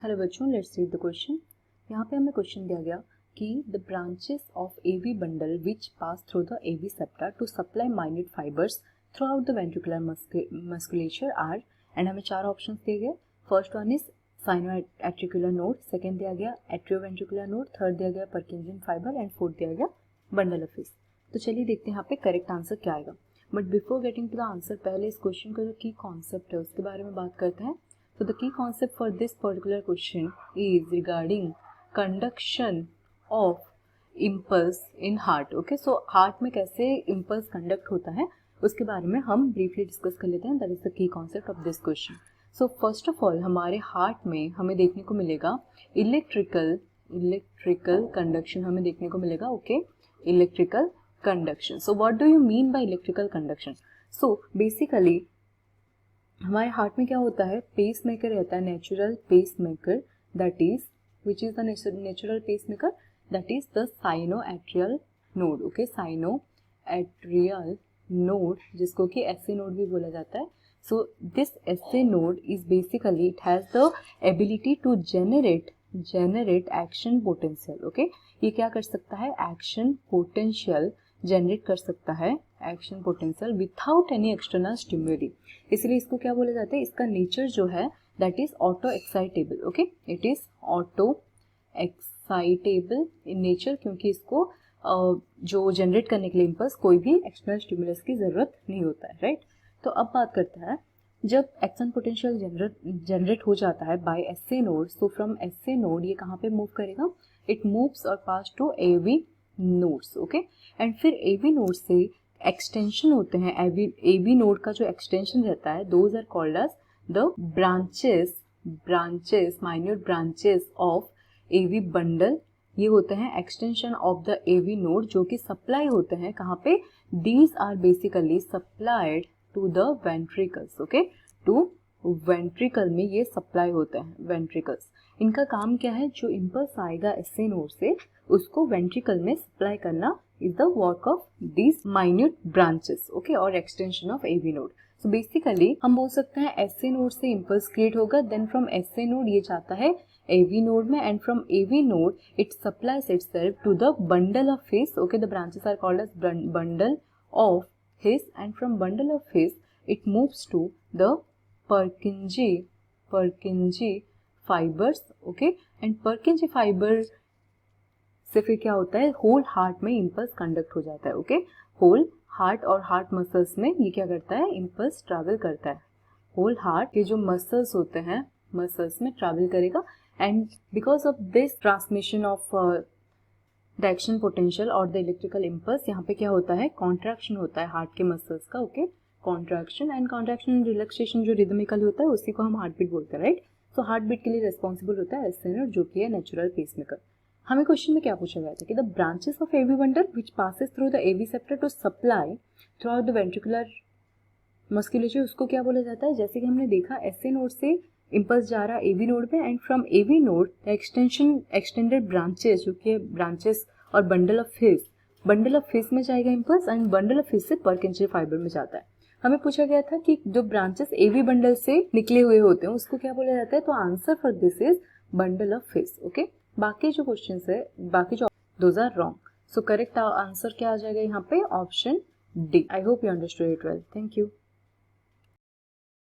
Hello बच्चों, let's read the question. यहाँ पे हमें क्वेश्चन दिया गया कि the branches of AV bundle which pass through the AV septa to supply minute fibres throughout the ventricular musculature are, and हमें चार options दिए गए। First one is sinoatricular node, second दिया गया एट्रियोवेंट्रिकुलर नोड, थर्ड दिया गया परकिंजियन fibre and fourth दिया गया बंडल ऑफ फिश। तो चलिए देखते हैं यहाँ पे करेक्ट आंसर क्या आएगा। But before getting to the answer, पहले इस क्वेश्चन का जो की कॉन्सेप्ट है उसके बारे में बात करते हैं। So the key concept for this particular question is regarding conduction of impulse in heart. Okay, so heart में कैसे impulse conduct होता है उसके बारे में हम briefly discuss कर लेते हैं. That is the key concept of this question. So first of all हमारे heart में हमें देखने को मिलेगा electrical conduction हमें देखने को मिलेगा. Okay, electrical conduction. So what do you mean by electrical conduction? So basically हमारे हार्ट में क्या होता है, पेस मेकर रहता है, natural pacemaker, that is which is the natural pacemaker, that is the sinoatrial node. Okay, sinoatrial node जिसको कि SA node भी बोला जाता है. So this SA node is basically it has the ability to generate action potential. Okay, ये क्या कर सकता है, एक्शन पोटेंशियल जनरेट कर सकता है, action potential without any external stimuli. इसलिए इसको क्या बोला जाता है, इसका नेचर जो है that is auto excitable. Okay, it is auto excitable in nature, क्योंकि इसको जो जनरेट करने के लिए इम्पल्स कोई भी एक्सटर्नल स्टिमुलस की जरूरत नहीं होता है, राइट. तो अब बात करते हैं, जब एक्शन पोटेंशियल जनरेट हो जाता है by SA node, so from SA node ये कहाँ पे मूव करेगा, इट मूव्स और pass to AV nodes. Okay, and फिर एवी नोड से एक्सटेंशन होते हैं. एवी नोड का जो एक्सटेंशन रहता है, those are called as the branches minute branches of AV bundle. ये होते हैं extension of the AV node जो कि सप्लाई होते हैं कहाँ पे, these are basically supplied to the ventricles. Okay, to ventricle में ये सप्लाई होते हैं, वेंट्रिकल्स. इनका काम क्या है, जो इम्पल्स आएगा एसए नोड से उसको वेंट्रिकल में सप्लाई करना is the work of these minute branches. Okay, और extension of AV node. So basically हम बोल सकते हैं एसए नोड से इम्पल्स क्रिएट होगा, देन फ्रॉम एसए नोड ये जाता है AV नोड में, and from AV node it supplies itself to the bundle of His. Okay, the branches are called as bundle of His, and from bundle of His it moves to the Purkinje fibres. Okay, and Purkinje fibre से फिर क्या होता है, whole heart में impulse conduct हो जाता है. Okay, whole heart और हार्ट मसल्स में ये क्या करता है, इम्पल्स ट्रैवल करता है. होल हार्ट के जो मसल्स होते हैं, मसल्स में ट्रैवल करेगा, and because of this transmission of the action potential और द इलेक्ट्रिकल इम्पल्स, यहाँ पे क्या होता है, कॉन्ट्रैक्शन होता है हार्ट के मसल्स का. ओके, कॉन्ट्रैक्शन एंड रिलैक्सेशन जो रिदमिकल होता है उसी को हम हार्ट बीट बोलते हैं, राइट. सो हार्ट बीट के लिए रेस्पॉन्सिबल होता है एसए नोड जो कि है नेचुरल पेसमेकर. हमें क्वेश्चन में क्या पूछा गया था कि the branches of AV bundle which passes through the AV septa to supply throughout the ventricular musculature, उसको क्या बोला जाता है. जैसे कि हमने देखा एसए नोड से इम्पल्स जा रहा है एवी नोड पे, and from AV node the extended branches जो कि ब्रांचेस और बंडल ऑफ हिस में जाएगा impulse, and bundle of His से Purkinje फाइबर में जाता है. हमें पूछा गया था कि जो ब्रांचेस एवी बंडल से निकले हुए होते हैं उसको क्या बोला जाता है, तो answer for this is bundle of His. Okay, बाकी जो क्वेश्चंस है, बाकी जो those are wrong. So correct answer क्या आ जाएगा यहाँ पे, option D. I hope you understood it well. Thank you.